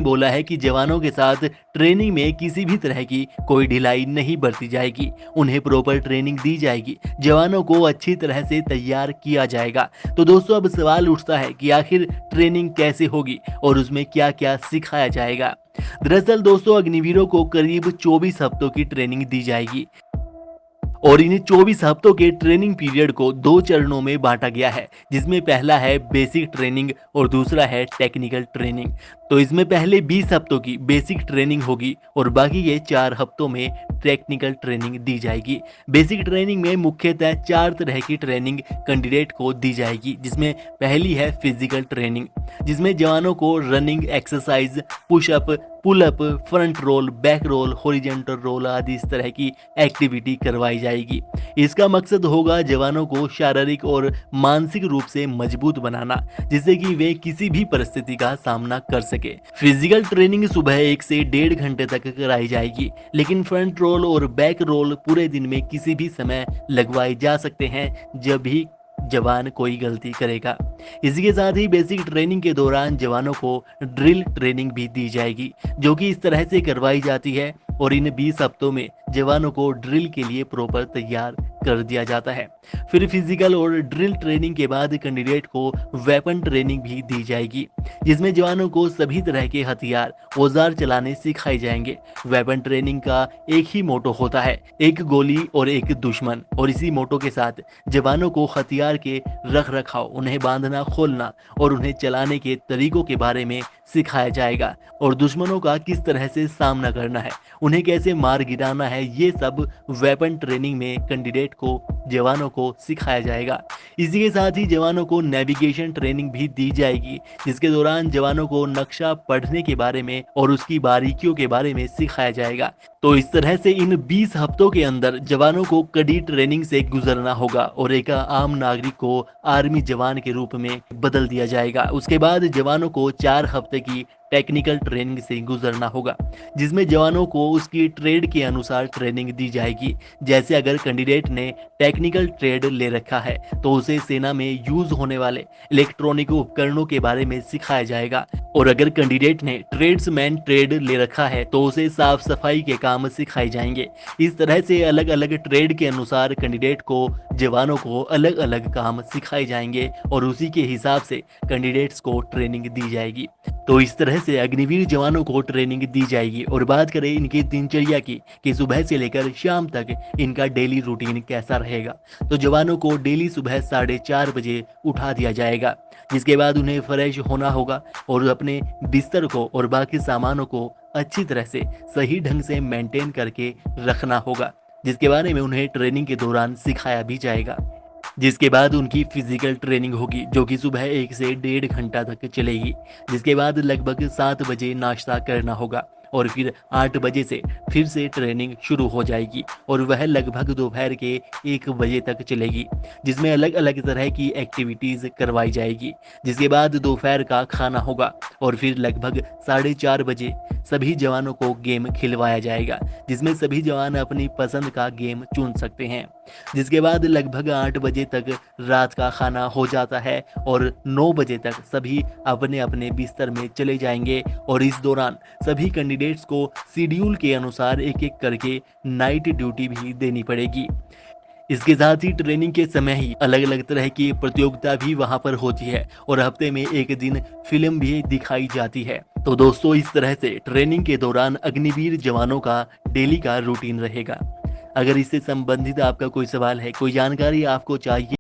बोला है कि जवानों के साथ ट्रेनिंग में किसी भी तरह की कोई ढिलाई नहीं बरती जाएगी। उन्हें प्रॉपर ट्रेनिंग दी जाएगी, जवानों को अच्छी तरह से तैयार किया जाएगा। तो दोस्तों अब सवाल उठता है कि आखिर ट्रेनिंग कैसे होगी और उसमें क्या क्या सिखाया जाएगा। दरअसल दोस्तों अग्निवीरों को करीब 24 हफ्तों की ट्रेनिंग दी जाएगी और इन 24 हफ्तों के ट्रेनिंग पीरियड को 2 चरणों में बांटा गया है, जिसमें पहला है बेसिक ट्रेनिंग और दूसरा है टेक्निकल ट्रेनिंग। तो इसमें पहले 20 हफ्तों की बेसिक ट्रेनिंग होगी और बाकी के 4 हफ्तों में टेक्निकल ट्रेनिंग दी जाएगी। बेसिक ट्रेनिंग में मुख्यतः 4 तरह की ट्रेनिंग कैंडिडेट को दी जाएगी, जिसमें पहली है फिजिकल ट्रेनिंग, जिसमें जवानों को running exercise, pushup, pull up, front roll, back roll, horizontal roll आदि इस तरह की एक्टिविटी करवाई जाएगी। इसका मकसद होगा जवानों को शारीरिक और मानसिक रूप से मजबूत बनाना, जिससे कि वे किसी भी परिस्थिति का सामना कर सके। फिजिकल ट्रेनिंग सुबह 1 से 1.5 घंटे तक कराई जाएगी, लेकिन फ्रंट रोल और बैक रोल पूरे दिन में किसी भी समय लगवाए जा सकते हैं जब भी जवान कोई गलती करेगा। इसी के साथ ही बेसिक ट्रेनिंग के दौरान जवानों को ड्रिल ट्रेनिंग भी दी जाएगी, जो कि इस तरह से करवाई जाती है और इन 20 हफ्तों में जवानों को ड्रिल के लिए प्रॉपर तैयार कर दिया जाता है। फिर फिजिकल और ड्रिल ट्रेनिंग के बाद कैंडिडेट को वेपन ट्रेनिंग भी दी जाएगी, जिसमें जवानों को सभी तरह के हथियार, औजार चलाने सिखाए जाएंगे। वेपन ट्रेनिंग का एक ही मोटो होता है, एक गोली और एक दुश्मन, और इसी मोटो के साथ जवानों को हथियार के रख रखाव, उन्हें बांधना, खोलना और उन्हें चलाने के तरीकों के बारे में सिखाया जाएगा और दुश्मनों का किस तरह से सामना करना है, उन्हें कैसे मार गिराना है, ये सब वेपन ट्रेनिंग में कैंडिडेट को, जवानों को सिखाया जाएगा। इसी के साथ ही जवानों को नेविगेशन ट्रेनिंग भी दी जाएगी, जिसके दौरान जवानों को नक्शा पढ़ने के बारे में और उसकी बारीकियों के बारे में सिखाया जाएगा। तो इस तरह से इन 20 हफ्तों के अंदर जवानों को कड़ी ट्रेनिंग से गुजरना होगा और एक आम नागरिक को आर्मी जवान के रूप में बदल दिया जाएगा। उसके बाद जवानों को 4 हफ्ते की टेक्निकल ट्रेनिंग से गुजरना होगा, जिसमें जवानों को उसकी ट्रेड के अनुसार ट्रेनिंग दी जाएगी। जैसे अगर कैंडिडेट ने टेक्निकल ट्रेड ले रखा है तो उसे सेना में यूज होने वाले इलेक्ट्रॉनिक उपकरणों के बारे में सिखाया जाएगा, और अगर कैंडिडेट ने ट्रेड्समैन ट्रेड ले रखा है तो उसे साफ सफाई के काम सिखाए जाएंगे। इस तरह से अलग अलग ट्रेड के अनुसार कैंडिडेट को, जवानों को अलग अलग काम सिखाए जाएंगे और उसी के हिसाब से कैंडिडेट्स को ट्रेनिंग दी जाएगी। तो इस तरह से अग्निवीर जवानों को ट्रेनिंग दी जाएगी। और बात करें इनकी दिनचर्या की कि सुबह से लेकर शाम तक इनका डेली रूटीन कैसा रहेगा, तो जवानों को डेली सुबह 4:30 बजे उठा दिया जाएगा, जिसके बाद उन्हें फ्रेश होना होगा और अपने बिस्तर को और बाकी सामानों को अच्छी तरह से सही ढंग से मेंटेन करके रखना होगा, जिसके बारे में उन्हें ट्रेनिंग के दौरान सिखाया भी जाएगा। जिसके बाद उनकी फिजिकल ट्रेनिंग होगी, जो कि सुबह 1 से 1.5 घंटा तक चलेगी। जिसके बाद लगभग 7 बजे नाश्ता करना होगा और फिर 8 बजे से फिर से ट्रेनिंग शुरू हो जाएगी और वह लगभग दोपहर के 1 बजे तक चलेगी, जिसमें अलग अलग तरह की एक्टिविटीज़ करवाई जाएगी। जिसके बाद दोपहर का खाना होगा और फिर लगभग 4:30 बजे सभी जवानों को गेम खिलवाया जाएगा, जिसमें सभी जवान अपनी पसंद का गेम चुन सकते हैं। जिसके बाद लगभग 8 बजे तक रात का खाना हो जाता है और 9 बजे तक सभी अपने अपने बिस्तर में चले जाएंगे और इस दौरान सभी कैंडिडेट्स को शेड्यूल के अनुसार एक एक करके नाइट ड्यूटी भी देनी पड़ेगी। इसके साथ ही ट्रेनिंग के समय ही अलग अलग तरह की प्रतियोगिता भी वहां पर होती है और हफ्ते में एक दिन फिल्म भी दिखाई जाती है। तो दोस्तों इस तरह से ट्रेनिंग के दौरान अग्निवीर जवानों का डेली का रूटीन रहेगा। अगर इससे संबंधित आपका कोई सवाल है, कोई जानकारी आपको चाहिए